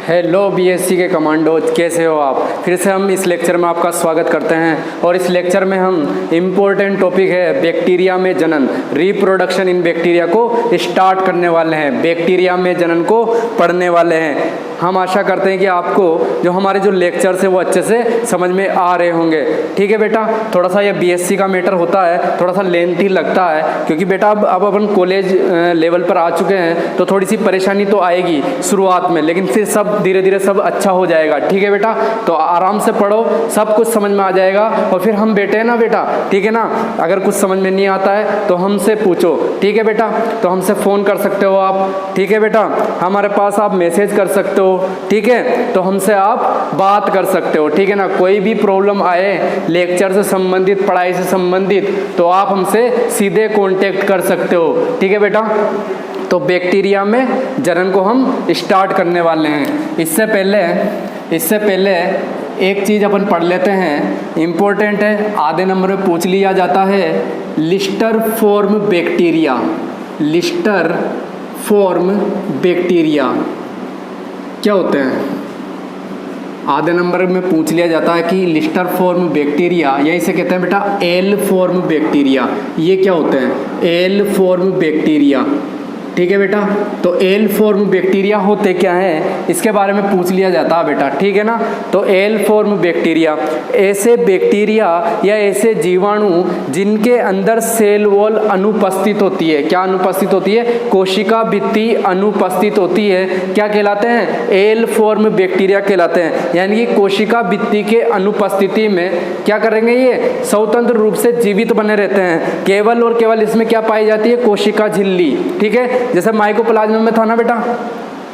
Hello BSc के commando, कैसे हो आप। फिर से हम इस लेक्चर में आपका स्वागत करते हैं और इस लेक्चर में हम इम्पोर्टेंट टॉपिक है बैक्टीरिया में जनन, रिप्रोडक्शन इन बैक्टीरिया को स्टार्ट करने वाले हैं। बैक्टीरिया में जनन को पढ़ने वाले हैं। हम आशा करते हैं कि आपको जो हमारे जो लेक्चर्स है वो अच्छे से समझ में आ रहे होंगे। ठीक है बेटा, थोड़ा सा ये बीएससी का मैटर होता है, थोड़ा सा लेंथी लगता है क्योंकि बेटा अब अपन कॉलेज लेवल पर आ चुके हैं तो थोड़ी सी परेशानी तो आएगी शुरुआत में, लेकिन फिर सब धीरे धीरे सब अच्छा हो जाएगा। ठीक है बेटा, तो आराम से पढ़ो, सब कुछ समझ में आ जाएगा। और फिर हम बैठे हैं ना बेटा, ठीक है ना, अगर कुछ समझ में नहीं आता है तो हमसे पूछो। ठीक है बेटा, तो हमसे फ़ोन कर सकते हो आप। ठीक है बेटा, हमारे पास आप मैसेज कर सकते हो। ठीक है, तो हमसे आप बात कर सकते हो। ठीक है ना, कोई भी प्रॉब्लम आए लेक्चर से संबंधित, पढ़ाई से संबंधित, तो आप हमसे सीधे कांटेक्ट कर सकते हो। ठीक है बेटा, तो बैक्टीरिया में जनन को हम स्टार्ट करने वाले हैं। इससे पहले एक चीज़ अपन पढ़ लेते हैं, इम्पोर्टेंट है, आधे नंबर में पूछ लिया जाता है। Lister form bacteria, Lister form bacteria क्या होते हैं? आधे नंबर में पूछ लिया जाता है कि लिस्टर फॉर्म बैक्टीरिया, या इसे कहते हैं बेटा एल फॉर्म बैक्टीरिया, ये क्या होते हैं? L form bacteria. ठीक है बेटा, तो एल फॉर्म बैक्टीरिया होते क्या है इसके बारे में पूछ लिया जाता है बेटा। ठीक है ना, तो एल फॉर्म बैक्टीरिया ऐसे बैक्टीरिया या ऐसे जीवाणु जिनके अंदर सेल वॉल अनुपस्थित होती है। क्या अनुपस्थित होती है? कोशिका भित्ति अनुपस्थित होती है। क्या कहलाते हैं? एल फॉर्म बैक्टीरिया कहलाते हैं। यानी कि कोशिका भित्ति के अनुपस्थिति में क्या करेंगे, ये स्वतंत्र रूप से जीवित बने रहते हैं। केवल और केवल इसमें क्या पाई जाती है? कोशिका झिल्ली। ठीक है, जैसे माइकोप्लाज्मा में था ना बेटा,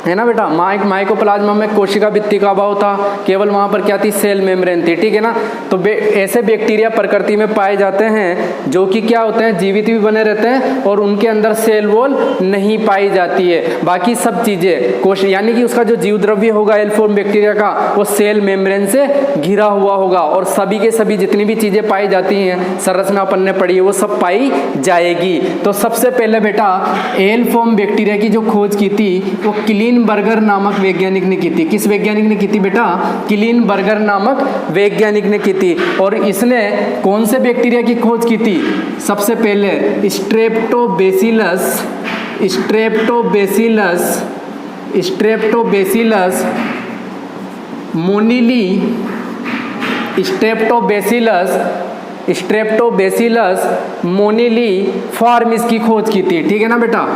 है ना बेटा, माइकोप्लाज्मा में कोशिका भित्ति का अभाव था, केवल वहाँ पर क्या थी? सेल मेम्ब्रेन थी। ठीक है ना, तो ऐसे बैक्टीरिया प्रकृति में पाए जाते हैं जो कि क्या होते हैं? जीवित भी बने रहते हैं और उनके अंदर सेल वॉल नहीं पाई जाती है। बाकी सब चीज़ें कोशिका, यानी कि उसका जो जीव द्रव्य होगा एल फॉर्म बैक्टीरिया का, वो सेल मेम्ब्रेन से घिरा हुआ होगा और सभी के सभी जितनी भी चीज़ें पाई जाती हैं, संरचना अपन ने पढ़ी है, वो सब पाई जाएगी। तो सबसे पहले बेटा एल फॉर्म बैक्टीरिया की जो खोज की थी वो क्लीनबर्गर नामक वैज्ञानिक ने की थी। किस वैज्ञानिक ने की थी बेटा? क्लीनबर्गर नामक वैज्ञानिक ने की थी। और इसने कौन से बैक्टीरिया की खोज की थी? सबसे पहले स्ट्रेप्टोबैसिलस मोनिली, स्ट्रेप्टोबैसिलस मोनिली फॉर्मिस की खोज की थी। ठीक है ना बेटा,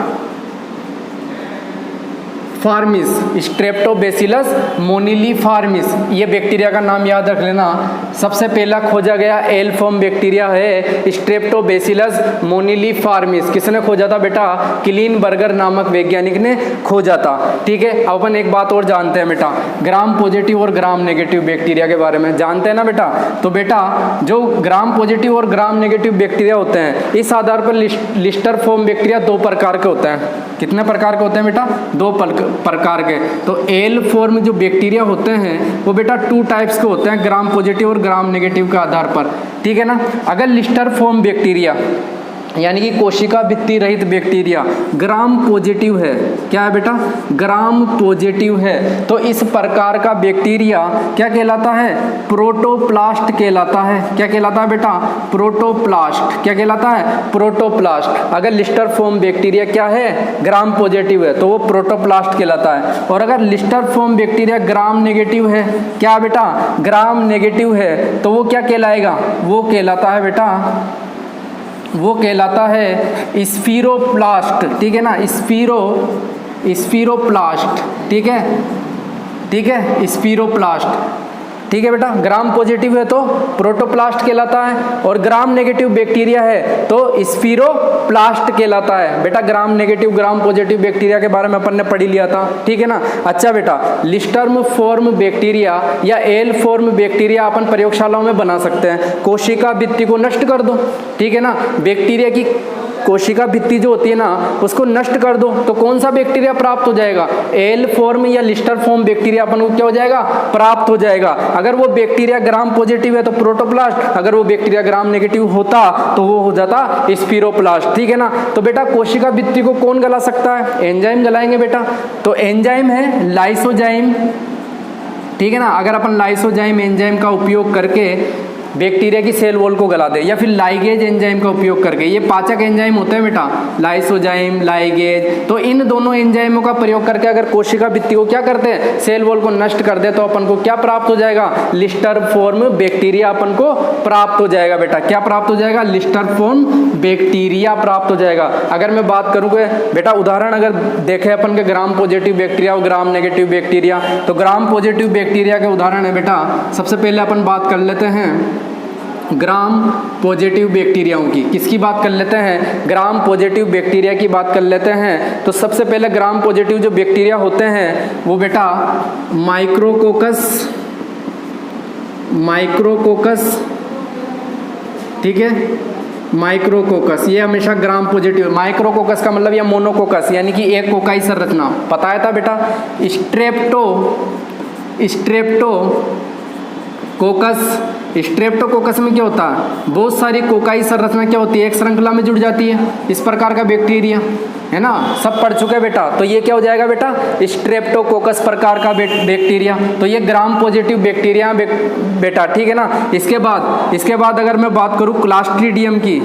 फार्मिस, स्ट्रेप्टोबैसिलस मोनिली फार्मिस, ये बैक्टीरिया का नाम याद रख लेना। सबसे पहला खोजा गया एल फॉर्म बैक्टीरिया है स्ट्रेप्टोबैसिलस मोनिली फार्मिस। किसने खोजा था बेटा? क्लीनबर्गर नामक वैज्ञानिक ने खोजा था। ठीक है, अब अपन एक बात और जानते हैं बेटा, ग्राम पॉजिटिव और ग्राम नेगेटिव बैक्टीरिया के बारे में जानते हैं ना बेटा। तो बेटा जो ग्राम पॉजिटिव और ग्राम नेगेटिव बैक्टीरिया होते हैं, इस आधार पर लिस्टर फॉर्म बैक्टीरिया दो प्रकार के होते हैं। कितने प्रकार के होते हैं बेटा? दो प्रकार के। तो एल फॉर्म जो बैक्टीरिया होते हैं वो बेटा 2 टाइप्स के होते हैं, ग्राम पॉजिटिव और ग्राम नेगेटिव के आधार पर। ठीक है ना, अगर लिस्टर फॉर्म बैक्टीरिया यानी कि कोशिका भित्ति रहित बैक्टीरिया ग्राम पॉजिटिव है, क्या है बेटा? ग्राम पॉजिटिव है, तो इस प्रकार का बैक्टीरिया क्या कहलाता है? प्रोटोप्लास्ट कहलाता है। क्या कहलाता है बेटा? प्रोटोप्लास्ट। क्या कहलाता है? प्रोटोप्लास्ट। अगर लिस्टर फॉर्म बैक्टीरिया क्या है? ग्राम पॉजिटिव है, तो वो प्रोटोप्लास्ट कहलाता है। और अगर Lister form bacteria gram negative है, क्या बेटा? ग्राम नेगेटिव है, तो वो क्या कहलाएगा? वो कहलाता है बेटा, वो कहलाता है स्फीरोप्लास्ट। ठीक है ना, स्फीरोप्लास्ट। ठीक है, स्फीरोप्लास्ट। ठीक है बेटा, ग्राम पॉजिटिव है तो प्रोटोप्लास्ट कहलाता है, और ग्राम नेगेटिव बैक्टीरिया है तो स्फीरोप्लास्ट कहलाता है। बेटा gram negative gram positive bacteria के बारे में अपन ने पढ़ लिया था। ठीक है ना। अच्छा बेटा, लिस्टर फॉर्म बैक्टीरिया या एल फॉर्म बैक्टीरिया अपन प्रयोगशालाओं में बना सकते हैं। कोशिका भित्ति को नष्ट कर दो, ठीक है ना, बैक्टीरिया की कोशिका भित्ति जो होती है ना उसको नष्ट कर दो तो कौन सा बैक्टीरिया प्राप्त हो जाएगा? एल फॉर्म या लिस्टर फॉर्म बैक्टीरिया अपन को क्या हो जाएगा? प्राप्त हो जाएगा। अगर वो बैक्टीरिया ग्राम पॉजिटिव है तो प्रोटोप्लास्ट, अगर वो बैक्टीरिया ग्राम नेगेटिव होता तो वो हो जाता स्पिरोप्लास्ट। ठीक है ना। तो बेटा कोशिका भित्ति को कौन गला सकता है? एंजाइम गलाएंगे बेटा। तो एंजाइम है लाइसोजाइम। ठीक है ना। अगर अपन लाइसोजाइम एंजाइम का उपयोग करके बैक्टीरिया की सेल वॉल को गला दे या फिर लाइगेज एंजाइम का उपयोग करके, ये पाचक एंजाइम होते हैं बेटा, लाइसोजाइम, लाइगेज, तो इन दोनों एंजाइमों का प्रयोग करके अगर कोशिका भित्ति को क्या करते हैं? सेल वॉल को नष्ट कर दे तो अपन को क्या प्राप्त हो जाएगा? लिस्टर फॉर्म बैक्टीरिया अपन को प्राप्त हो जाएगा बेटा। क्या प्राप्त हो जाएगा? लिस्टर फॉर्म बैक्टीरिया प्राप्त हो जाएगा। अगर मैं बात करूँ बेटा उदाहरण अगर देखें अपन के ग्राम पॉजिटिव बैक्टीरिया और ग्राम नेगेटिव बैक्टीरिया, तो ग्राम पॉजिटिव बैक्टीरिया के उदाहरण है बेटा, सबसे पहले अपन बात कर लेते हैं ग्राम पॉजिटिव बैक्टीरियाओं की। किसकी बात कर लेते हैं? ग्राम पॉजिटिव बैक्टीरिया की बात कर लेते हैं। तो सबसे पहले ग्राम पॉजिटिव जो बैक्टीरिया होते हैं वो बेटा माइक्रोकोकस, ठीक है, माइक्रोकोकस, ये हमेशा ग्राम पॉजिटिव। माइक्रोकोकस का मतलब या मोनोकोकस यानी कि एक कोकाई संरचना, पता है था बेटा। स्ट्रेप्टोकोकस में क्या होता है? बहुत सारी कोकाई संरचना क्या होती है? एक श्रृंखला में जुड़ जाती है। इस प्रकार का बैक्टीरिया है ना, सब पढ़ चुके बेटा। तो ये क्या हो जाएगा बेटा? स्ट्रेप्टोकोकस प्रकार का बैक्टीरिया। तो ये ग्राम पॉजिटिव बैक्टीरिया बेटा। ठीक है ना। इसके बाद अगर मैं बात करूँ क्लास्ट्रीडियम की,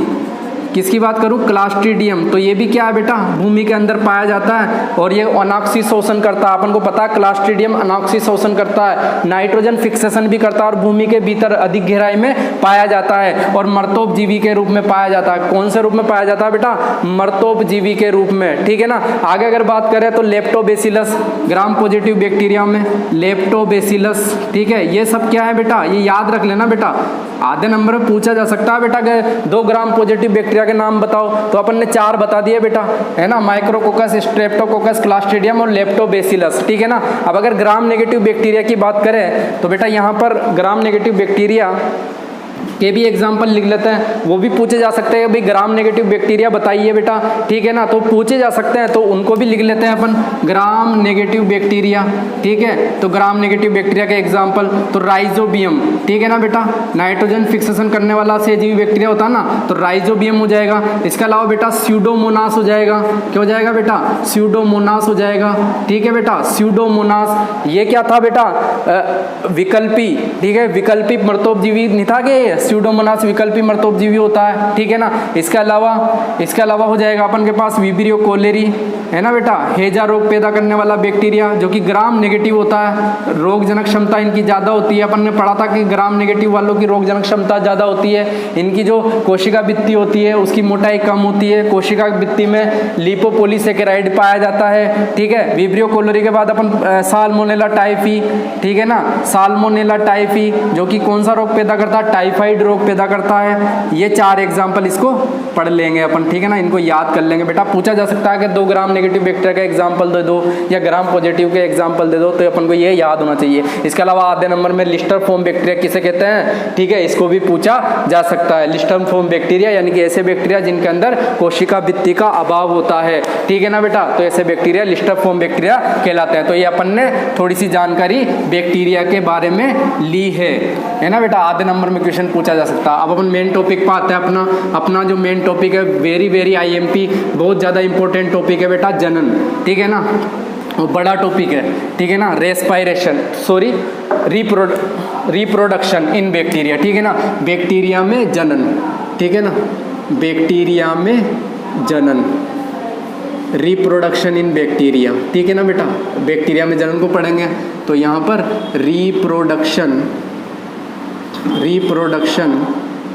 किसकी बात करूं? क्लास्ट्रीडियम। तो ये भी क्या है बेटा? भूमि के अंदर पाया जाता है और ये अनॉक्सी शोषण करता है। अपन को पता है क्लास्ट्रीडियम अनॉक्सी शोषण करता है, नाइट्रोजन फिक्सेशन भी करता है और भूमि के भीतर अधिक गहराई में पाया जाता है और मर्तोपजीवी के रूप में पाया जाता है। कौन से रूप में पाया जाता है बेटा? मर्तोपजीवी के रूप में। ठीक है ना। आगे अगर बात करें तो लेप्टोबैसिलस, ग्राम पॉजिटिव बैक्टीरिया में लेप्टोबैसिलस। ठीक है। ये सब क्या है बेटा? ये याद रख लेना बेटा, आधे नंबर में पूछा जा सकता है बेटा कि 2 ग्राम पॉजिटिव बैक्टीरिया के नाम बताओ, तो अपन ने 4 बता दिए बेटा, है ना, माइक्रोकोकस, स्ट्रेप्टोकोकस, क्लास्ट्रीडियम और लेप्टोबैसिलस। ठीक है ना। अब अगर ग्राम नेगेटिव बैक्टीरिया की बात करें तो बेटा यहाँ पर ग्राम नेगेटिव बैक्टीरिया के भी एग्जाम्पल लिख लेते हैं। वो भी पूछे जा सकते हैं भाई ग्राम नेगेटिव बैक्टीरिया बताइए बेटा। ठीक है ना। तो पूछे जा सकते हैं तो उनको भी लिख लेते हैं अपन, ग्राम नेगेटिव बैक्टीरिया। ठीक है। तो ग्राम नेगेटिव बैक्टीरिया के एग्जाम्पल तो राइजोबियम, ठीक है ना बेटा, नाइट्रोजन फिक्सेशन करने वाला सहजीवी बैक्टीरिया होता है ना, तो राइजोबियम हो जाएगा। इसके अलावा बेटा स्यूडोमोनास हो जाएगा। क्या हो जाएगा बेटा? स्यूडोमोनास हो जाएगा। ठीक है बेटा, स्यूडोमोनास। ये क्या था बेटा? विकल्पी। ठीक है, विकल्पी मर्तोपजीवी नहीं था कि स्यूडोमोनास विकल्पी मर्तोपजीवी होता है। ठीक है ना। इसके अलावा हो जाएगा अपन के पास विब्रियो कोलेरी, है ना बेटा, हैजा रोग पैदा करने वाला बैक्टीरिया जो कि ग्राम नेगेटिव होता है। रोग जनक क्षमता इनकी ज़्यादा होती है। अपन ने पढ़ा था कि ग्राम नेगेटिव वालों की रोग जनक क्षमता ज़्यादा होती है। इनकी जो कोशिका भित्ति होती है उसकी मोटाई कम होती है। कोशिका भित्ति में लिपोपोलीसेकेराइड पाया जाता है। ठीक है। विब्रियो कोलेरी के बाद अपन साल्मोनेला टाइफी, ठीक है ना, साल्मोनेला टाइफी जो कि कौन सा रोग पैदा करता है? टाइफाइड रोग पैदा करता है। ये 4 एग्जाम्पल इसको पढ़ लेंगे अपन। ठीक है ना। इनको याद कर लेंगे बेटा। पूछा जा सकता है कि 2 ग्राम नेगेटिव बैक्टीरिया का एग्जाम्पल दे दो या ग्राम पॉजिटिव के एग्जाम्पल दे दो, तो अपन को ये याद होना चाहिए। इसके अलावा आधे नंबर में लिस्टर फॉर्म बैक्टीरिया किसे कहते हैं? ठीक है, इसको भी पूछा जा सकता है। लिस्टर फॉर्म बैक्टीरिया यानी कि ऐसे बैक्टीरिया जिनके अंदर कोशिका भित्ति का अभाव होता है। ठीक है ना बेटा। तो ऐसे बैक्टीरिया लिस्टर फॉर्म बैक्टीरिया कहलाते हैं। तो ये अपन ने थोड़ी सी जानकारी बैक्टीरिया के बारे में ली है ना बेटा। आधे नंबर में क्वेश्चन पूछा जा सकता है। अब अपन मेन टॉपिक पर आते हैं। अपना जो मेन टॉपिक है वेरी आईएमपी, बहुत ज़्यादा इंपॉर्टेंट टॉपिक है बेटा, जनन। ठीक है ना, वो बड़ा टॉपिक है। ठीक है ना, रिप्रोडक्शन इन बैक्टीरिया। ठीक है ना, बैक्टीरिया में जनन। ठीक है ना, बैक्टीरिया में जनन, रिप्रोडक्शन इन बैक्टीरिया। ठीक है ना बेटा, बैक्टीरिया में जनन को पढ़ेंगे तो यहाँ पर रिप्रोडक्शन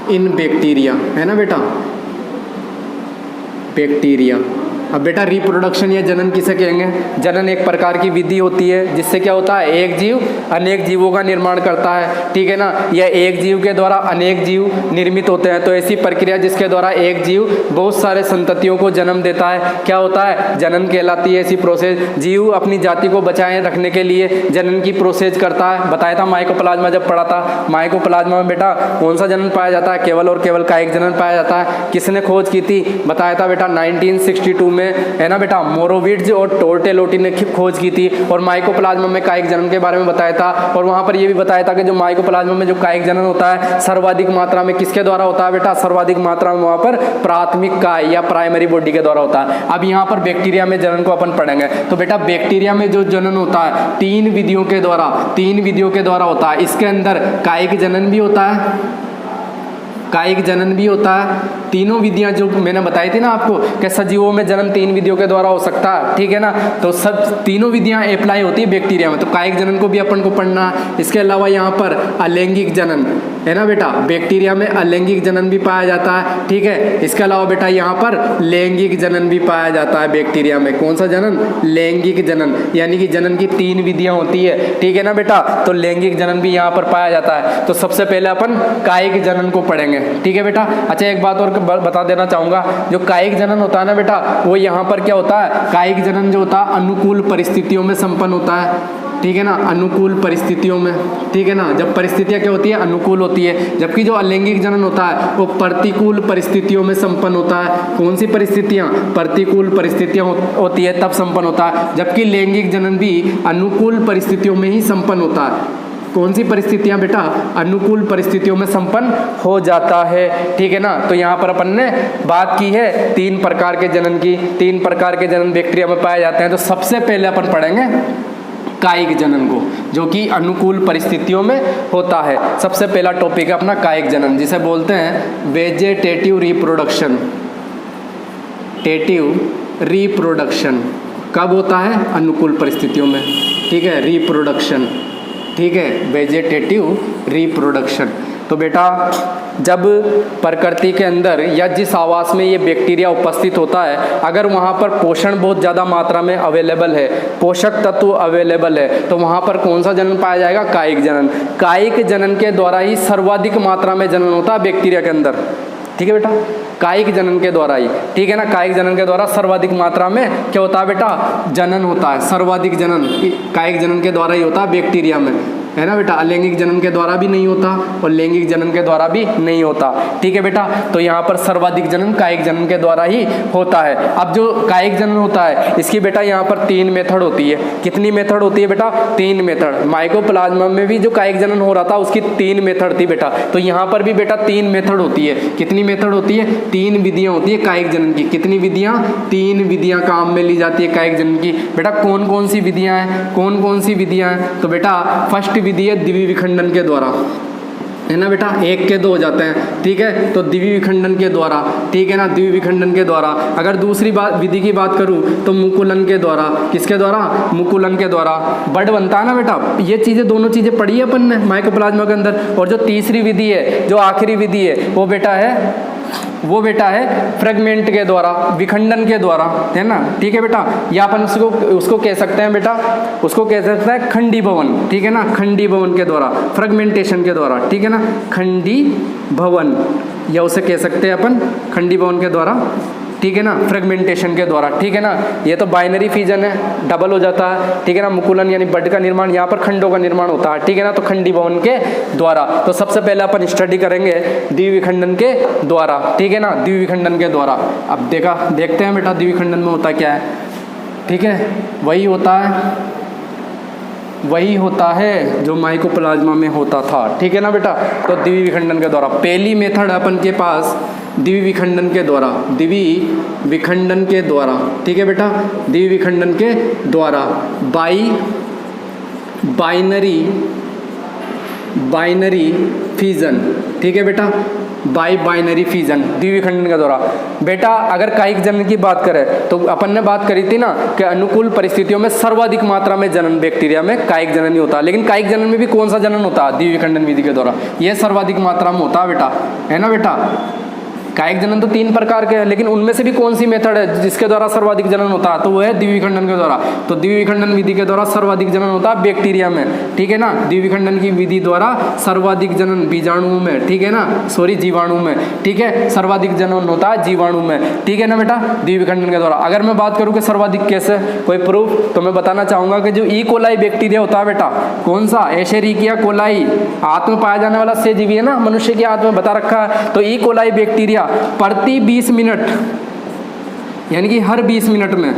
इन बैक्टीरिया, है ना बेटा, बैक्टीरिया। अब बेटा रिप्रोडक्शन या जनन किसे कहेंगे? जनन एक प्रकार की विधि होती है जिससे क्या होता है, एक जीव अनेक जीवों का निर्माण करता है, ठीक है ना। यह एक जीव के द्वारा अनेक जीव निर्मित होते हैं। तो ऐसी प्रक्रिया जिसके द्वारा एक जीव बहुत सारे संततियों को जन्म देता है, क्या होता है, जनन कहलाती है। ऐसी प्रोसेस जीव अपनी जाति को बचाए रखने के लिए जनन की प्रोसेस करता है। बताया था माइकोप्लाज्मा जब पढ़ा था, माइकोप्लाज्मा में बेटा कौन सा जनन पाया जाता है? केवल और केवल कायिक जनन पाया जाता है। किसने खोज की थी? बताया था बेटा 1962 में, है ना बेटा, मोरोविट्ज और टोर्टेलोटी ने खोज की थी। और माइकोप्लाज्मा में कायिक जनन के बारे में बताया था। और वहाँ पर ये भी बताया था कि जो माइकोप्लाज्मा में जो कायिक जनन होता है सर्वाधिक मात्रा में किसके द्वारा होता है बेटा? सर्वाधिक मात्रा में वहाँ पर प्राथमिक काय या प्राइमरी बॉडी के द्वारा होता है। अब यहाँ पर बैक्टीरिया में जनन को अपन पढ़ेंगे। तो बेटा बैक्टीरिया में जो जनन होता है तीन विधियों के द्वारा होता है। इसके अंदर कायिक जनन भी होता है, कायिक जनन भी होता है। तीनों विधियां जो मैंने बताई थी ना आपको कि सजीवों में जन्म तीन विधियों के द्वारा हो सकता है, ठीक है ना। तो सब तीनों विधियां अप्लाई होती है बैक्टीरिया में। तो कायिक जनन को भी अपन को पढ़ना है। इसके अलावा यहाँ पर अलैंगिक जनन, है ना बेटा, बैक्टीरिया में अलैंगिक जनन भी पाया जाता है, ठीक है। इसके अलावा बेटा यहाँ पर लैंगिक जनन भी पाया जाता है बैक्टीरिया में। कौन सा जनन? लैंगिक जनन, यानी कि जनन की तीन विधियां होती है, ठीक है ना बेटा। तो लैंगिक जनन भी यहाँ पर पाया जाता है। तो सबसे पहले अपन कायिक जनन को पढ़ेंगे, ठीक है बेटा। अच्छा एक बात और बता देना चाहूँगा, जो कायिक जनन होता है ना बेटा, वो यहाँ पर क्या होता है, कायिक जनन जो होता है अनुकूल परिस्थितियों में संपन्न होता है, ठीक है ना, अनुकूल परिस्थितियों में, ठीक है ना। जब परिस्थितियाँ क्या होती है? अनुकूल होती है। जबकि जो अलैंगिक जनन होता है वो प्रतिकूल परिस्थितियों में संपन्न होता है। कौन सी परिस्थितियाँ? प्रतिकूल परिस्थितियाँ होती है तब संपन्न होता है। जबकि लैंगिक जनन भी अनुकूल परिस्थितियों में ही संपन्न होता है। कौन सी परिस्थितियां बेटा? अनुकूल परिस्थितियों में संपन्न हो जाता है, ठीक है ना। तो यहाँ पर अपन ने बात की है तीन प्रकार के जनन की। तीन प्रकार के जनन बैक्टीरिया में पाए जाते हैं। तो सबसे पहले अपन पढ़ेंगे कायिक जनन को, जो कि अनुकूल परिस्थितियों में होता है। सबसे पहला टॉपिक है अपना कायिक जनन, जिसे बोलते हैं वेजेटेटिव रिप्रोडक्शन। टेटिव रिप्रोडक्शन कब होता है? अनुकूल परिस्थितियों में, ठीक है, रिप्रोडक्शन, ठीक है, वेजेटेटिव रिप्रोडक्शन। तो बेटा जब प्रकृति के अंदर या जिस आवास में ये बैक्टीरिया उपस्थित होता है, अगर वहाँ पर पोषण बहुत ज़्यादा मात्रा में अवेलेबल है, पोषक तत्व अवेलेबल है, तो वहाँ पर कौन सा जनन पाया जाएगा? कायिक जनन। कायिक जनन के द्वारा ही सर्वाधिक मात्रा में जनन होता है बैक्टीरिया के अंदर, ठीक है बेटा, कायिक जनन के द्वारा ही, ठीक है ना। कायिक जनन के द्वारा सर्वाधिक मात्रा में क्या होता है बेटा? जनन होता है। सर्वाधिक जनन कायिक जनन के द्वारा ही होता है बैक्टीरिया में, है ना बेटा। अलैंगिक जनन के द्वारा भी नहीं होता और लैंगिक जनन के द्वारा भी नहीं होता, ठीक है बेटा। तो यहाँ पर सर्वाधिक जनन कायिक जनन के द्वारा ही होता है। अब जो कायिक जनन होता है इसकी बेटा यहाँ पर तीन मेथड होती है। कितनी मेथड होती है बेटा? तीन मेथड। माइकोप्लाज्मा में भी जो कायिक जनन हो रहा था उसकी तीन मेथड थी बेटा। तो यहाँ पर भी बेटा तीन मेथड होती है। कितनी मेथड होती है? तीन विधियाँ होती है कायिक जनन की। कितनी विधियाँ? तीन विधियाँ काम में ली जाती है कायिक जनन की। बेटा कौन कौन सी विधियाँ हैं? कौन कौन सी विधियाँ हैं? तो बेटा फर्स्ट विधि है द्विवीय विखंडन के द्वारा, है ना बेटा, एक के दो हो जाते हैं, ठीक है। तो द्विवीय विखंडन के द्वारा, ठीक है ना, द्विवीय विखंडन के द्वारा। अगर दूसरी बात विधि की बात करूं तो मुकुलन के द्वारा। किसके द्वारा? मुकुलन के द्वारा। बड बनता है ना बेटा। ये चीज़ें दोनों चीज़ें पढ़ी है अपन ने माइकोप्लाज्मा के अंदर। और जो तीसरी विधि है, जो आखिरी विधि है, वो बेटा है फ्रेगमेंट के द्वारा, विखंडन के द्वारा, है ना, ठीक है बेटा। या अपन उसको कह सकते हैं बेटा, उसको कह सकते हैं खंडी भवन, ठीक है ना, खंडी भवन के द्वारा, फ्रेगमेंटेशन के द्वारा, ठीक है ना, खंडी भवन, या उसे कह सकते हैं अपन खंडी भवन के द्वारा, ठीक है ना, फ्रेगमेंटेशन के द्वारा, ठीक है ना। ये तो बाइनरी फिजन है, डबल हो जाता है, ठीक है ना। मुकुलन यानी बड का निर्माण, यहाँ पर खंडों का निर्माण होता है, ठीक है ना। तो खंडी भवन के द्वारा। तो सबसे पहले अपन स्टडी करेंगे द्विवीय विखंडन के द्वारा, ठीक है ना, द्विवीय विखंडन के द्वारा। अब देखते हैं बेटा द्विवीय विखंडन में होता क्या है, ठीक है। वही होता है जो माइकोप्लाज्मा में होता था, ठीक है ना बेटा। तो द्विवीय विखंडन के द्वारा पहली मेथड अपन के पास द्विवीय विखंडन के द्वारा, द्विवीय विखंडन के द्वारा, ठीक है बेटा, द्विवीय विखंडन के द्वारा बाइनरी फिजन, ठीक है बेटा, बाइनरी फिजन, द्विवीय विखंडन के द्वारा। बेटा अगर कायिक जनन की बात करें तो अपन ने बात करी थी ना कि अनुकूल परिस्थितियों में सर्वाधिक मात्रा में जनन बैक्टीरिया में कायिक जनन ही होता है। लेकिन कायिक जनन में भी कौन सा जनन होता है? द्विवीय विखंडन विधि के द्वारा। यह सर्वाधिक मात्रा में होता है बेटा, है ना बेटा। कायिक जनन तो 3 प्रकार के हैं, लेकिन उनमें से भी कौन सी मेथड है जिसके द्वारा सर्वाधिक जनन होता है, तो वो है द्विविखंडन के द्वारा। तो द्विविखंडन विधि के द्वारा सर्वाधिक जनन होता है बैक्टीरिया में, ठीक है ना। द्विविखंडन की विधि द्वारा सर्वाधिक जनन बीजाणुओं में, ठीक है ना, सॉरी जीवाणु में, ठीक है, सर्वाधिक जनन होता है जीवाणु में, ठीक है ना बेटा, द्विविखंडन के द्वारा। अगर मैं बात करूँ कि सर्वाधिक कैसे, कोई प्रूफ, तो मैं बताना चाहूंगा कि जो ई कोलाई बैक्टीरिया होता है बेटा, कौन सा, एशेरिकिया कोलाई, आंत में पाया जाने वाला सहजीवी है ना, मनुष्य की आंत में बता रखा है। तो ई कोलाई बैक्टीरिया प्रति 20 मिनट, यानी कि हर 20 मिनट में,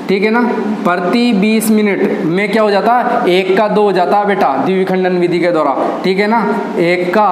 ठीक है ना, प्रति 20 मिनट में क्या हो जाता है, 1 का 2 हो जाता है बेटा द्विविखंडन विधि के द्वारा, ठीक है ना, 1 का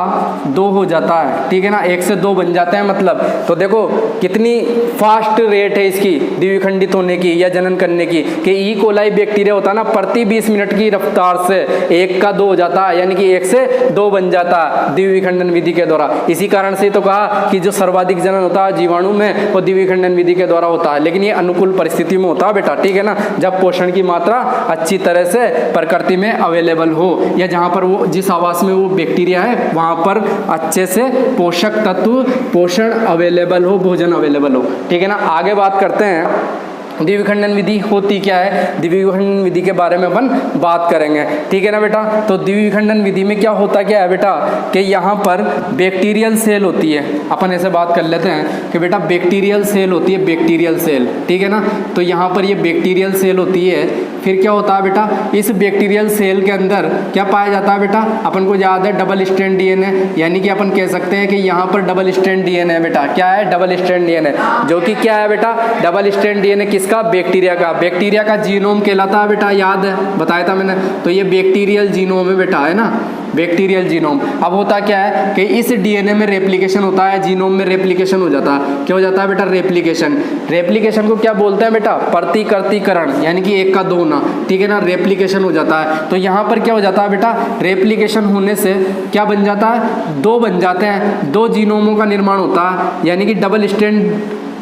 2 हो जाता है, ठीक है ना, 1 से 2 बन जाते हैं मतलब। तो देखो कितनी फास्ट रेट है इसकी द्विविखंडित होने की या जनन करने की, कि ई कोलाई बैक्टीरिया होता है ना, प्रति 20 मिनट की रफ्तार से 1 का 2 हो जाता है, यानी कि 1 से 2 बन जाता है द्विविखंडन विधि के द्वारा। इसी कारण से तो कहा कि जो सर्वाधिक जनन होता है जीवाणु में वो द्विविखंडन विधि के द्वारा होता है, लेकिन ये अनुकूल परिस्थिति में होता है बेटा, ठीक है ना, जब पोषण की मात्रा अच्छी तरह से प्रकृति में अवेलेबल हो, या जहां पर वो जिस आवास में वो बैक्टीरिया है वहां पर अच्छे से पोषक तत्व, पोषण अवेलेबल हो, भोजन अवेलेबल हो, ठीक है ना। आगे बात करते हैं द्विविखंडन विधि होती क्या है, द्विविखंडन विधि के बारे में अपन बात करेंगे, ठीक है ना बेटा। तो द्विविखंडन विधि में क्या होता क्या है बेटा, कि यहाँ पर बैक्टीरियल सेल होती है, अपन ऐसे बात कर लेते हैं कि बेटा बैक्टीरियल सेल होती है, बैक्टीरियल सेल, ठीक है ना। तो यहाँ पर ये बैक्टीरियल सेल होती है, फिर क्या होता है बेटा, इस बैक्टीरियल सेल के अंदर क्या पाया जाता है बेटा, अपन को याद है डबल स्ट्रैंड डीएनए, यानी कि अपन कह सकते हैं कि यहाँ पर डबल स्ट्रैंड डीएनए है बेटा, क्या है, डबल स्ट्रैंड डीएनए, जो कि क्या है बेटा, डबल स्ट्रैंड डीएनए किसका, बैक्टीरिया का। बैक्टीरिया का जीनोम कहलाता है बेटा, याद है, बताया था मैंने। तो ये बैक्टीरियल जीनोम है बेटा, है ना, बैक्टीरियल जीनोम। अब होता क्या है कि इस डीएनए में रेप्लिकेशन होता है, जीनोम में रेप्लिकेशन हो जाता है, क्या हो जाता है बेटा, रेप्लिकेशन। रेप्लिकेशन को क्या बोलते हैं बेटा, प्रतिकृतिकरण, यानी कि 1 का 2 ना, ठीक है ना, रेप्लिकेशन हो जाता है। तो यहाँ पर क्या हो जाता है बेटा, रेप्लिकेशन होने से क्या बन जाता है, 2 बन जाते हैं, 2 जीनोमों का निर्माण होता है, यानी कि डबल स्ट्रैंड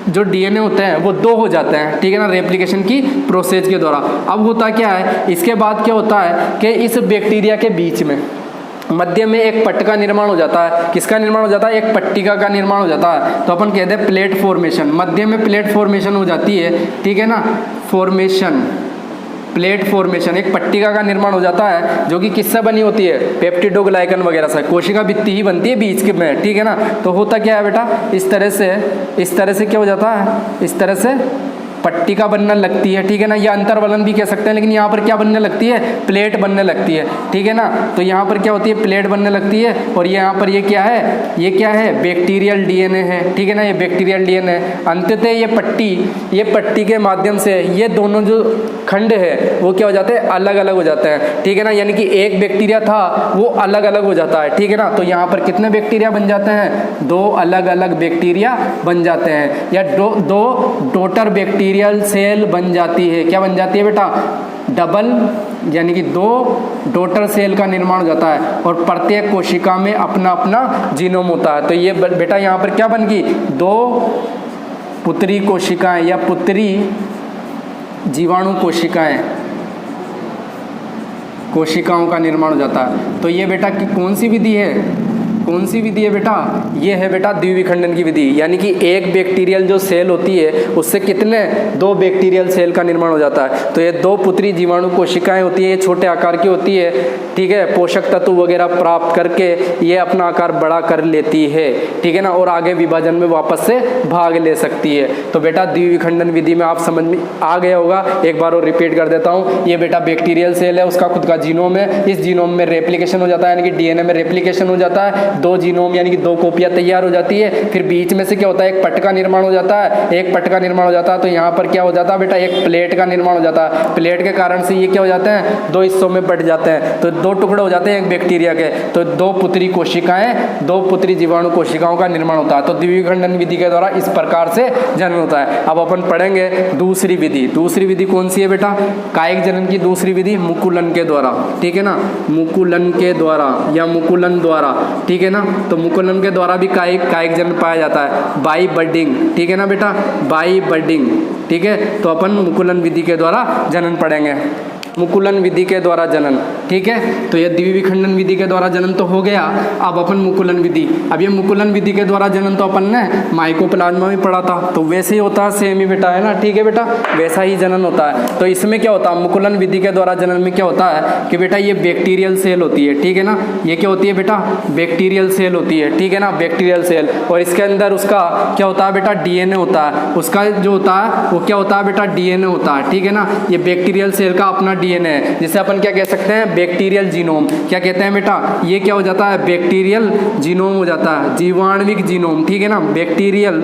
जो डीएनए होते हैं वो 2 हो जाते हैं, ठीक है ना, रेप्लिकेशन की प्रोसेस के द्वारा। अब होता क्या है, इसके बाद क्या होता है कि इस बैक्टीरिया के बीच में मध्य में एक पट्ट का निर्माण हो जाता है, किसका निर्माण हो जाता है, एक पट्टिका का निर्माण हो जाता है। तो अपन कहते हैं प्लेट फॉर्मेशन, मध्य में प्लेट फॉर्मेशन हो जाती है, ठीक है ना, फॉर्मेशन, प्लेट फॉर्मेशन, एक पट्टिका का निर्माण हो जाता है, जो कि किससे बनी होती है, पेप्टिडोग्लाइकन वगैरह से, कोशिका भित्ति ही बनती है बीच के में, ठीक है ना। तो होता क्या है बेटा, इस तरह से क्या हो जाता है, इस तरह से पट्टिका बनने लगती है, ठीक है ना, या अंतर्वलन भी कह सकते हैं, लेकिन यहाँ पर क्या बनने लगती है, प्लेट बनने लगती है, ठीक है ना। तो यहाँ पर क्या होती है, प्लेट बनने लगती है, और यहाँ पर ये क्या है, ये क्या है, बैक्टीरियल डीएनए है, ठीक है ना, ये बैक्टीरियल डीएनए। अंततः ये पट्टी के माध्यम से ये दोनों जो खंड है वो क्या हो जाते हैं, अलग अलग हो जाते हैं, ठीक है ना, यानी कि एक बैक्टीरिया था वो अलग अलग हो जाता है, ठीक है ना। तो यहाँ पर कितने बैक्टीरिया बन जाते हैं, 2 अलग अलग बैक्टीरिया बन जाते हैं, या दो डॉटर बैक्टीरियल सेल बन जाती है, क्या बन जाती है बेटा, डबल, यानी कि 2 डॉटर सेल का निर्माण हो जाता है, और प्रत्येक कोशिका में अपना अपना जीनोम होता है। तो ये बेटा यहाँ पर क्या बन गई, 2 पुत्री कोशिकाएं या पुत्री जीवाणु कोशिकाओं का निर्माण हो जाता है। तो ये बेटा की कौन सी विधि है बेटा, ये है बेटा द्विविखंडन की विधि, यानी कि एक बैक्टीरियल जो सेल होती है उससे कितने, 2 बैक्टीरियल सेल का निर्माण हो जाता है। तो ये 2 पुत्री जीवाणु कोशिकाएं होती है, ये छोटे आकार की होती है, ठीक है, पोषक तत्व वगैरह प्राप्त करके ये अपना आकार बड़ा कर लेती है, ठीक है ना, और आगे विभाजन में वापस से भाग ले सकती है। तो बेटा द्विविखंडन विधि में आप समझ में आ गया होगा, एक बार और रिपीट कर देता हूँ। ये बेटा बैक्टीरियल सेल है, उसका खुद का जीनोम है, इस जीनोम में रेप्लिकेशन हो जाता है, यानी कि डीएनए में रेप्लिकेशन हो जाता है, 2 जीनोम यानी कि 2 कॉपियां तैयार हो जाती है, फिर बीच में से क्या होता है, एक पट्ट का निर्माण हो जाता है, एक पट्ट का निर्माण हो जाता है। तो यहाँ पर क्या हो जाता है बेटा, एक प्लेट का निर्माण हो जाता है, प्लेट के कारण से ये क्या हो जाते हैं, 2 हिस्सों में बट जाते हैं, तो 2 टुकड़े हो जाते हैं एक बैक्टीरिया के। तो 2 पुत्री कोशिकाएं, 2 पुत्री जीवाणु कोशिकाओं का निर्माण होता है। तो द्विविखंडन विधि के द्वारा इस प्रकार से जनन होता है। अब अपन पढ़ेंगे दूसरी विधि। दूसरी विधि कौन सी है बेटा, कायिक जनन की दूसरी विधि मुकुलन के द्वारा, ठीक है ना, मुकुलन के द्वारा या मुकुलन द्वारा, ठीक है ना। तो मुकुलन के द्वारा भी कायिक जनन पाया जाता है, बाई बडिंग, ठीक है ना बेटा, बाई बडिंग, ठीक है। तो अपन मुकुलन विधि के द्वारा जनन पढ़ेंगे, मुकुलन विधि के द्वारा जनन। ठीक है। तो ये द्विविखंडन विधि के द्वारा जनन तो हो गया। अब अपन मुकुलन विधि, अब ये मुकुलन विधि के द्वारा जनन तो अपन ने माइकोप्लाज्मा में पढ़ा था, तो वैसे ही होता है, सेम ही बेटा, है ना, ठीक है बेटा, वैसा ही जनन होता है। तो इसमें क्या होता है, मुकुलन विधि के द्वारा जनन में क्या होता है कि बेटा ये बैक्टीरियल सेल होती है, ठीक है ना, ये क्या होती है बेटा, बैक्टीरियल सेल होती है, ठीक है ना, बैक्टीरियल सेल। और इसके अंदर उसका क्या होता है बेटा, डीएनए होता है, उसका जो होता है वो क्या होता है बेटा, डीएनए होता है, ठीक है ना। ये बैक्टीरियल सेल का अपना डीएनए है, जिसे अपन क्या कह सकते हैं, बैक्टीरियल जीनोम। क्या कहते हैं बेटा, ये क्या हो जाता है, बैक्टीरियल जीनोम हो जाता है, जीवाणुविक जीनोम, ठीक है ना, बैक्टीरियल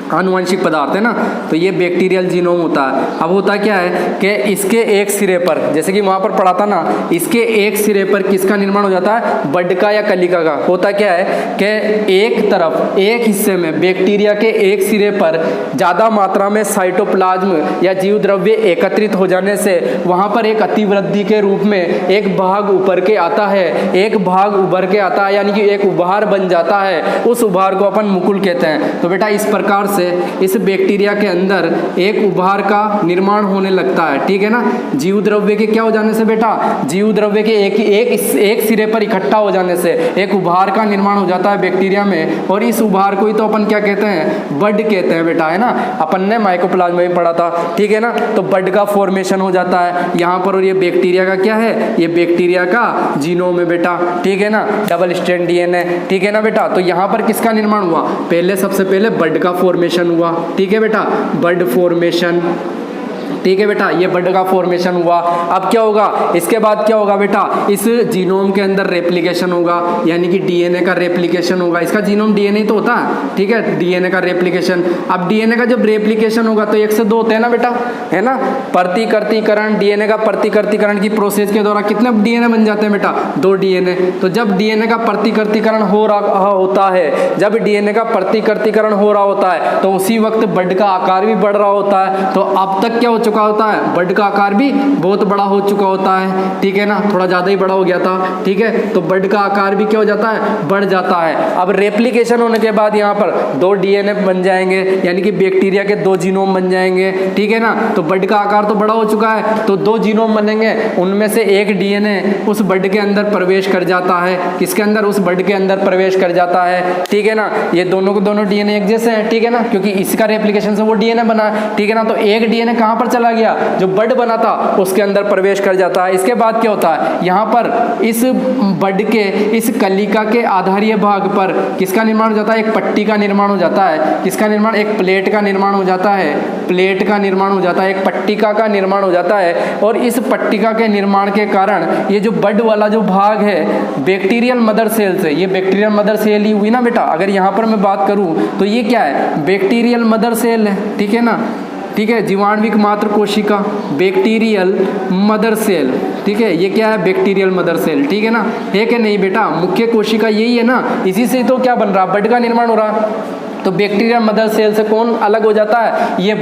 आनुवंशिक पदार्थ है ना, तो ये बैक्टीरियल जीनोम होता है। अब होता क्या है कि इसके एक सिरे पर, जैसे कि वहाँ पर पढ़ा था ना, इसके एक सिरे पर किसका निर्माण हो जाता है, बडका या कलिका का। होता क्या है कि एक तरफ, एक हिस्से में बैक्टीरिया के एक सिरे पर ज़्यादा मात्रा में साइटोप्लाज्म या जीव द्रव्य एकत्रित हो जाने से वहाँ पर एक अतिवृद्धि के रूप में एक भाग उभर के आता है, एक भाग उभर के आता है, यानी कि एक उभार बन जाता है। उस उभार को अपन मुकुल कहते हैं। तो बेटा इस प्रकार से इस बैक्टीरिया के अंदर एक उभार का निर्माण होने लगता है, ठीक है ना। जीव द्रव्य के क्या हो जाने से बेटा, जीव द्रव्य के एक सिरे पर इकट्ठा हो जाने से एक उभार का निर्माण हो जाता है बैक्टीरिया में, और इस उभार को ही तो अपन क्या कहते हैं, बड कहते हैं बेटा, है ना। अपन ने माइकोप्लाज्मा में पढ़ा था, ठीक है ना। तो बड का फॉर्मेशन हो जाता है यहाँ पर, और ये बैक्टीरिया का क्या है, ये बैक्टीरिया का जीनोम है बेटा, ठीक है ना, डबल स्ट्रैंड डीएनए, ठीक है ना बेटा। तो यहाँ पर किसका निर्माण हुआ, पहले सबसे पहले बड का फॉर्मेशन हुआ, ठीक है बेटा, बड फॉर्मेशन, ठीक है बेटा, ये बड का फॉर्मेशन हुआ। अब क्या होगा, इसके बाद क्या होगा बेटा, इस जीनोम के अंदर रेप्लिकेशन होगा, यानी कि डीएनए का रेप्लिकेशन होगा। इसका जीनोम डीएनए तो होता है, ठीक है, डीएनए का रेप्लिकेशन। अब डीएनए का जब रेप्लिकेशन होगा तो 1 से 2 होते हैं ना बेटा, है ना। प्रतिकृतिकरण, डीएनए का प्रतिकृतिकरण की प्रोसेस के द्वारा कितने डीएनए बन जाते हैं बेटा, 2 डीएनए। तो जब डीएनए का प्रतिकृतिकरण हो रहा होता है, जब डीएनए का प्रतिकृतिकरण हो रहा होता है, तो उसी वक्त बड का आकार भी बढ़ रहा होता है। तो अब तक क्या हो चुका होता है, बड का आकार भी बहुत बड़ा हो चुका होता है, ठीक है ना, थोड़ा ज़्यादा ही बड़ा हो गया था, ठीक है। तो बड का आकार भी क्या हो जाता है, बढ़ जाता है। अब रेप्लिकेशन होने के बाद यहाँ पर 2 डीएनए बन जाएंगे, यानी कि बैक्टीरिया के 2 जीनोम बन जाएंगे, ठीक है ना। तो बड का आकार तो बड़ा हो चुका है, तो 2 जीनोम बनेंगे, उनमें से एक डीएनए उस बड के अंदर प्रवेश कर जाता है, किसके अंदर, उस बड के अंदर प्रवेश कर जाता है, ठीक है ना। ये दोनों के दोनों डीएनए एक जैसे हैं, ठीक है ना, क्योंकि इसका रेप्लिकेशन से वो डीएनए बना, ठीक है ना। तो एक डीएनए कहाँ पर चला गया, जो बड बना था उसके अंदर प्रवेश कर जाता है। इसके बाद क्या होता है, यहाँ पर इस बड के इस कलिका के आधारीय भाग पर किसका निर्माण हो जाता है, एक पट्टी का निर्माण हो जाता है। किसका निर्माण, एक प्लेट का निर्माण हो जाता है, प्लेट का निर्माण हो जाता है, एक पट्टिका का निर्माण हो जाता है। और इस पट्टिका के निर्माण के कारण ये जो बड वाला जो भाग है बैक्टीरियल मदर सेल से, ये बैक्टीरियल मदर सेल ही हुई ना बेटा। अगर यहाँ पर मैं बात करूँ तो ये क्या है, बैक्टीरियल मदर सेल है, ठीक है ना, ठीक है, जीवाणुविक मात्र कोशिका, बैक्टीरियल मदर सेल, ठीक है, ये क्या है, बैक्टीरियल मदर सेल, ठीक है ना। है कि नहीं बेटा, मुख्य कोशिका यही है ना, इसी से तो क्या बन रहा, बड का निर्माण हो रहा। तो बैक्टीरिया मदर सेल से कौन अलग हो जाता है, ये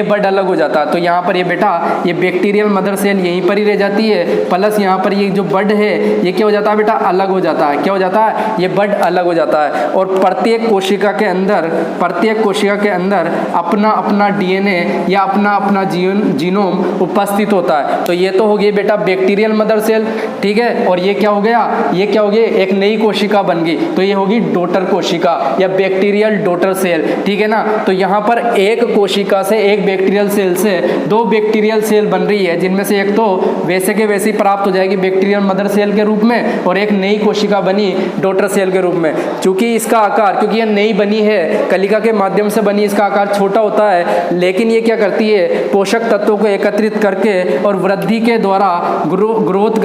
बड अलग हो जाता है। तो यहाँ पर ये बेटा, ये बैक्टीरियल मदर सेल यहीं पर ही रह जाती है, प्लस यहाँ पर ये जो बड है ये क्या हो जाता है बेटा, अलग हो जाता है। क्या हो जाता है, ये बड अलग हो जाता है। और प्रत्येक कोशिका के अंदर अपना अपना डीएनए या अपना जीनोम उपस्थित होता है। तो ये तो हो गई बेटा बैक्टीरियल मदर सेल, ठीक है। और ये क्या हो गया, एक नई कोशिका बन गई, तो ये होगी डॉटर कोशिका या बैक्टीरियल डॉटर सेल, ठीक है ना। तो यहाँ पर एक कोशिका से, एक बैक्टीरियल सेल से 2 बैक्टीरियल सेल बन रही है, जिनमें से एक तो वैसे के वैसे प्राप्त हो जाएगी बैक्टीरियल मदर सेल के रूप में, और एक नई कोशिका बनी डॉटर सेल के रूप में। चूंकि इसका आकार, क्योंकि ये नई बनी है, कलिका के माध्यम से बनी, इसका आकार छोटा होता है, लेकिन ये क्या करती है, पोषक तत्वों को एकत्रित करके और वृद्धि के द्वारा ग्रोथ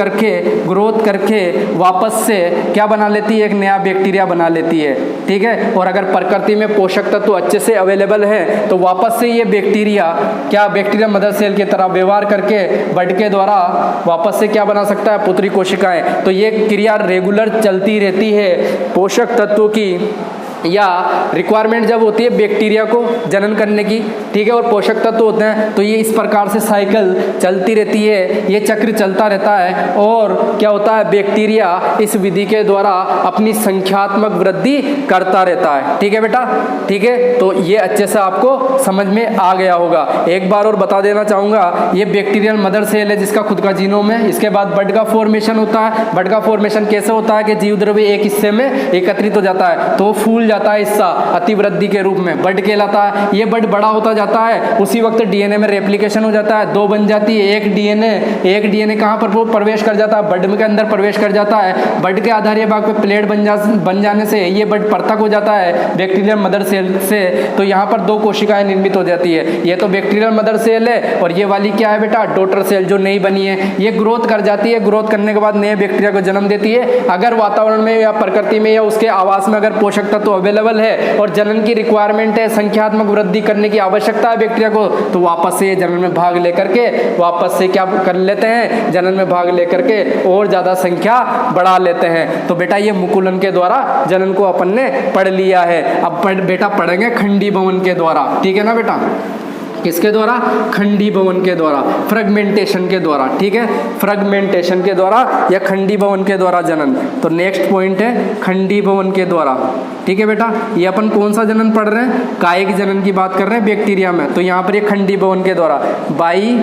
करके वापस से क्या बना लेती है, एक नया बैक्टीरिया बना लेती है, ठीक है। और अगर प्रकृति में पोषक तत्व अच्छे से अवेलेबल है तो वापस से ये बैक्टीरिया क्या, बैक्टीरिया मदर सेल की तरह व्यवहार करके बड के द्वारा वापस से क्या बना सकता है, पुत्री कोशिकाएं। तो ये क्रिया रेगुलर चलती रहती है पोषक तत्वों की या रिक्वायरमेंट जब होती है बैक्टीरिया को जनन करने की, ठीक है, और पोषक तत्व होते हैं, तो ये इस प्रकार से साइकिल चलती रहती है, ये चक्र चलता रहता है। और क्या होता है, बैक्टीरिया इस विधि के द्वारा अपनी संख्यात्मक वृद्धि करता रहता है। ठीक है बेटा, ठीक है, तो ये अच्छे से आपको समझ में आ गया होगा। एक बार और बता देना चाहूँगा, ये बैक्टीरियल मदर सेल है जिसका खुद का जीनोम है। इसके बाद बड का फॉर्मेशन होता है। बड का फॉर्मेशन कैसे होता है कि जीव द्रव्य एक हिस्से में एकत्रित हो जाता है तो फूल जाता है हिस्सा अतिवृद्धि के रूप में, बड कहलाता है। ये बड बड़ा होता जाता है, उसी वक्त डीएनए में रेप्लिकेशन हो जाता है, 2 बन जाती है। एक डीएनए कहाँ पर वो प्रवेश कर जाता है, बड के अंदर प्रवेश कर जाता है। बड के आधारीय भाग पे प्लेट बन जाने से ये बड पृथक हो जाता है बैक्टीरियल मदर सेल से। तो यहाँ पर 2 कोशिकाएं निर्मित हो जाती है। ये तो बैक्टीरियल मदर सेल है और ये वाली क्या है बेटा, डॉटर सेल जो नई बनी है। ये ग्रोथ कर जाती है, ग्रोथ करने के बाद नए बैक्टीरिया को जन्म देती है। अगर वातावरण में या प्रकृति में या उसके आवास में अगर पोषक तत्व अवेलेबल है और जनन की रिक्वायरमेंट है, संख्यात्मक वृद्धि करने की आवश्यकता है बैक्टीरिया को, तो वापस से जनन में भाग लेकर के वापस से क्या कर लेते हैं, जनन में भाग लेकर के और ज़्यादा संख्या बढ़ा लेते हैं। तो बेटा ये मुकुलन के द्वारा जनन को अपन ने पढ़ लिया है। अब बेटा पढ़ेंगे खंडीभवन के द्वारा। ठीक है ना बेटा, किसके द्वारा, खंडीभवन के द्वारा, फ्रेगमेंटेशन के द्वारा। ठीक है, फ्रेगमेंटेशन के द्वारा या खंडीभवन के द्वारा जनन। तो नेक्स्ट पॉइंट है खंडीभवन के द्वारा। ठीक है बेटा, ये अपन कौन सा जनन पढ़ रहे हैं, कायिक जनन की बात कर रहे हैं बैक्टीरिया में। तो यहाँ पर ये खंडीभवन के द्वारा बाई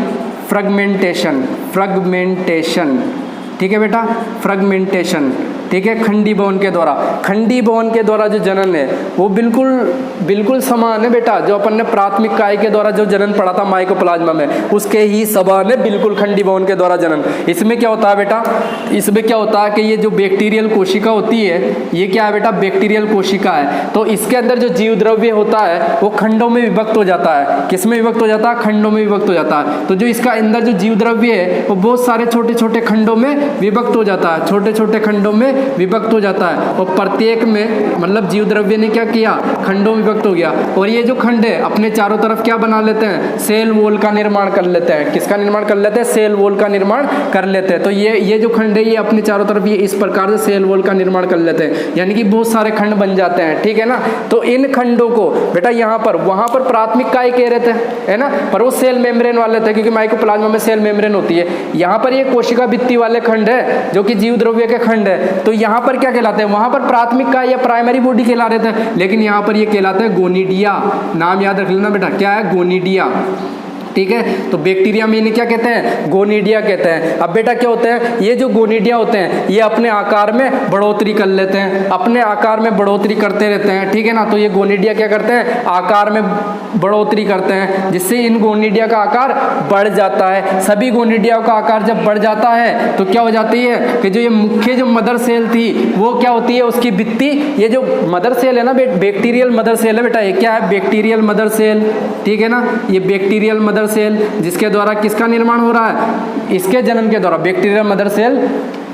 फ्रेगमेंटेशन, फ्रेगमेंटेशन। ठीक है बेटा, फ्रेगमेंटेशन। ठीक है, खंडीभवन के द्वारा। खंडीभवन के द्वारा जो जनन है वो बिल्कुल समान है बेटा, जो अपन ने प्राथमिक काय के द्वारा जो जनन पढ़ा था माइकोप्लाज्मा में, उसके ही समान है बिल्कुल खंडीभवन के द्वारा जनन। इसमें क्या होता है बेटा, इसमें क्या होता है कि ये जो बैक्टीरियल कोशिका होती है, ये क्या है बेटा, बैक्टीरियल कोशिका है। तो इसके अंदर जो जीव द्रव्य होता है वो खंडों में विभक्त हो जाता है। किस में विभक्त हो जाता है, खंडों में विभक्त हो जाता है। तो जो इसका अंदर जो जीव द्रव्य है वो बहुत सारे छोटे छोटे खंडों में विभक्त हो जाता है, छोटे छोटे खंडों में विभक्त हो जाता है। और प्रत्येक में मतलब जीव द्रव्य ने क्या किया, खंडों में विभक्त हो गया। और ये जो खंड है अपने चारों तरफ क्या बना लेते हैं, सेल वॉल का निर्माण कर लेते हैं। किसका निर्माण कर लेते हैं, सेल वॉल का निर्माण कर लेते हैं। तो ये जो खंड है ये अपने चारों तरफ ये इस प्रकार से सेल वॉल का निर्माण कर लेते हैं, यानी कि बहुत सारे खंड बन जाते हैं। ठीक है ना, तो इन खंडों को बेटा यहाँ पर वहाँ पर प्राथमिक काय कह रहे थे, है ना, पर वो सेल मेम्ब्रेन वाले थे क्योंकि माइकोप्लाज्मा में सेल मेम्ब्रेन होती है। यहाँ पर ये कोशिका भित्ति वाले खंड है जो कि जीव द्रव्य के खंड है। तो यहाँ पर क्या कहलाते हैं, वहां पर प्राथमिक काय या प्राइमरी बॉडी कहला रहे थे, लेकिन यहाँ पर ये कहलाते हैं गोनिडिया। नाम याद रख लेना बेटा, क्या है, गोनिडिया। ठीक है, तो बैक्टीरिया में इन्हें क्या कहते हैं, गोनिडिया कहते हैं। अब बेटा क्या होते हैं, ये जो गोनिडिया होते हैं ये अपने आकार में बढ़ोतरी कर लेते हैं, अपने आकार में बढ़ोतरी करते रहते हैं। ठीक है ना, तो ये गोनिडिया क्या करते हैं, आकार में बढ़ोतरी करते हैं, जिससे इन गोनिडिया का आकार बढ़ जाता है। सभी गोनिडिया का आकार जब बढ़ जाता है तो क्या हो जाती है कि जो ये मुख्य जो मदर सेल थी वो क्या होती है, उसकी भित्ति, ये जो मदर सेल है ना, बैक्टीरियल मदर सेल है बेटा, ये क्या है, बैक्टीरियल मदर सेल। ठीक है ना, ये बैक्टीरियल मदर सेल जिसके द्वारा किसका निर्माण हो रहा है, इसके जनन के द्वारा। बैक्टीरियल मदर सेल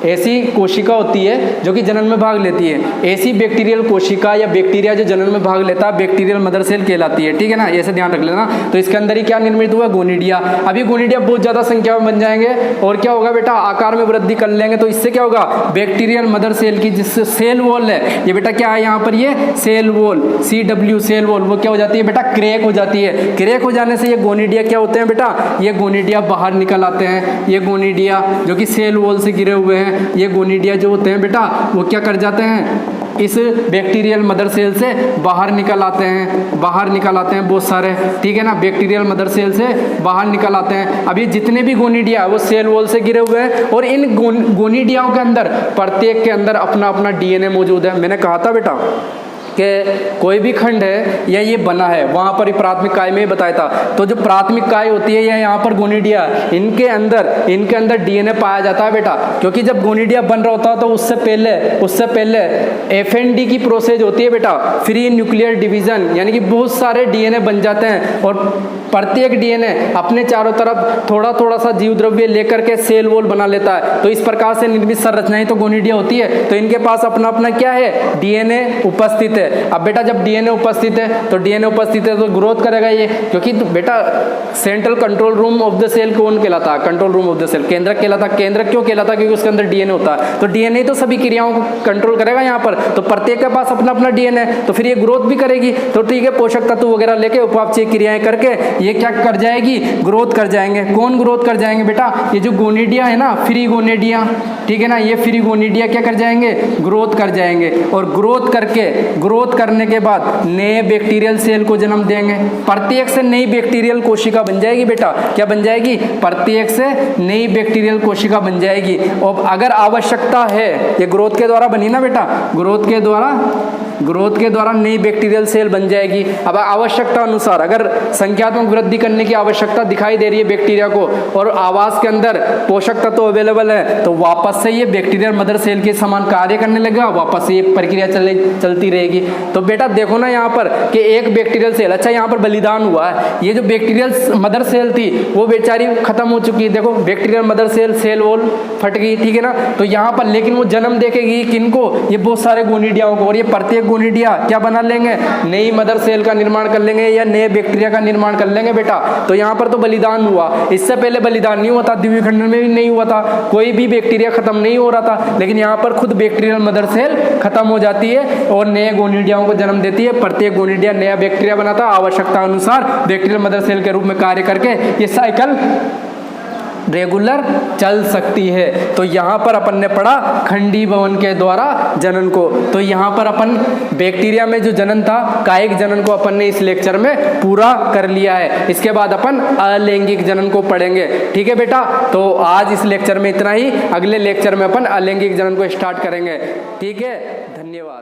ऐसी कोशिका होती है जो कि जनन में भाग लेती है। ऐसी बैक्टीरियल कोशिका या बैक्टीरिया जो जनन में भाग लेता है बैक्टीरियल मदर सेल कहलाती है। ठीक है ना, ऐसे ध्यान रख लेना। तो इसके अंदर ही क्या निर्मित हुआ, गोनिडिया। अभी गोनिडिया बहुत ज़्यादा संख्या में बन जाएंगे और क्या होगा बेटा, आकार में वृद्धि कर लेंगे। तो इससे क्या होगा, बैक्टीरियल मदर सेल की जिससे सेल वॉल है, ये बेटा क्या है यहाँ पर, ये cell wall, CW cell wall, वो क्या हो जाती है बेटा, क्रैक हो जाती है। क्रैक हो जाने से ये गोनिडिया क्या होते हैं बेटा, ये गोनिडिया बाहर निकल आते हैं। ये गोनिडिया जो कि सेल वॉल से गिरे हुए हैं, ये गोनिडिया जो होते हैं बेटा वो क्या कर जाते हैं, इस बैक्टीरियल मदर सेल से बाहर निकल आते हैं, बाहर निकल आते हैं बहुत सारे। ठीक है ना, बैक्टीरियल मदर सेल से बाहर निकल आते हैं। अब ये जितने भी गोनिडिया वो सेल वॉल से गिरे हुए हैं और इन गोनिडियाओं के अंदर प्रत्येक के अंदर अपना अपना DNA मौजूद है। मैंने कहा था बेटा कि कोई भी खंड है या ये बना है, वहाँ पर ही प्राथमिक काय में ही बताया था। तो जो प्राथमिक काय होती है या यहाँ पर गोनिडिया, इनके अंदर DNA पाया जाता है बेटा, क्योंकि जब गोनिडिया बन रहा होता है तो उससे पहले FND की प्रोसेस होती है बेटा, फ्री न्यूक्लियर डिवीजन, यानी कि बहुत सारे DNA बन जाते हैं और प्रत्येक DNA अपने चारों तरफ थोड़ा थोड़ा सा जीव द्रव्य लेकर के सेल वॉल बना लेता है। तो इस प्रकार से निर्मित संरचनाएं तो गोनिडिया होती है। तो इनके पास अपना अपना क्या है, DNA उपस्थित है। अब बेटा जब DNA उपस्थित है तो ग्रोथ करेगा ये, क्योंकि बेटा central control room of the cell कौन कहलाता है, control room of the cell केंद्रक कहलाता है। केंद्रक क्यों कहलाता है, क्योंकि उसके अंदर DNA होता है। तो DNA तो सभी क्रियाओं को कंट्रोल करेगा यहाँ पर, तो प्रत्येक के पास अपना अपना डीएनए, तो फिर ये ग्रोथ भी करेगी। तो ठीक है, पोषक तत्व वगैरह लेके उपापचय क्रियाएं करके ये क्या कर जाएगी, ग्रोथ कर जाएंगे। कौन ग्रोथ कर जाएंगे बेटा, ये जो गोनिडिया है ना, फ्री गोनिडिया, ठीक है ना, ये फ्री गोनिडिया क्या कर जाएंगे, ग्रोथ कर जाएंगे। और ग्रोथ करने के बाद नए बैक्टीरियल सेल को जन्म देंगे। प्रत्येक से नई बैक्टीरियल कोशिका बन जाएगी बेटा, क्या बन जाएगी, प्रत्येक से नई बैक्टीरियल कोशिका बन जाएगी। और अगर आवश्यकता है, ये ग्रोथ के द्वारा बनी ना बेटा, ग्रोथ के द्वारा नई बैक्टीरियल सेल बन जाएगी। अब आवश्यकता अनुसार अगर संख्यात्मक वृद्धि करने की आवश्यकता दिखाई दे रही है बैक्टीरिया को और आवास के अंदर पोषक तत्व अवेलेबल है, तो वापस से ये बैक्टीरियल मदर सेल के समान कार्य करने लगेगा, वापस से ये प्रक्रिया चलती रहेगी। तो बेटा देखो ना यहाँ पर कि एक बैक्टीरियल सेल, अच्छा यहाँ पर बलिदान हुआ है, ये जो बैक्टीरियल मदर सेल थी वो बेचारी खत्म हो चुकी है। देखो बैक्टीरियल मदर सेल वॉल फट गई, ठीक है ना। तो यहाँ पर लेकिन वो जन्म देखेगी किनको, ये बहुत सारे गोनिडियाओं को, और ये प्रत्येक गोनिडिया क्या बना लेंगे, नई मदर सेल का निर्माण कर लेंगे या नए बैक्टीरिया का निर्माण कर लेंगे बेटा। तो यहाँ पर तो बलिदान हुआ, इससे पहले बलिदान नहीं हुआ था, द्वितीय खंड में भी नहीं हुआ था, कोई भी बैक्टीरिया खत्म नहीं हो रहा था, लेकिन यहाँ पर खुद बैक्टीरियल मदर सेल खत्म हो जाती है और नए गोनिडियाओं को जन्म देती है। प्रत्येक गोनिडिया नया बैक्टीरिया बनाता है, आवश्यकता अनुसार बैक्टीरियल मदर सेल के रूप में कार्य करके ये साइकिल रेगुलर चल सकती है। तो यहाँ पर अपन ने पढ़ा खंडी भवन के द्वारा जनन को। तो यहाँ पर अपन बैक्टीरिया में जो जनन था, कायिक जनन को अपन ने इस लेक्चर में पूरा कर लिया है। इसके बाद अपन अलैंगिक जनन को पढ़ेंगे, ठीक है बेटा। तो आज इस लेक्चर में इतना ही, अगले लेक्चर में अपन अलैंगिक जनन को स्टार्ट करेंगे, ठीक है। धन्यवाद।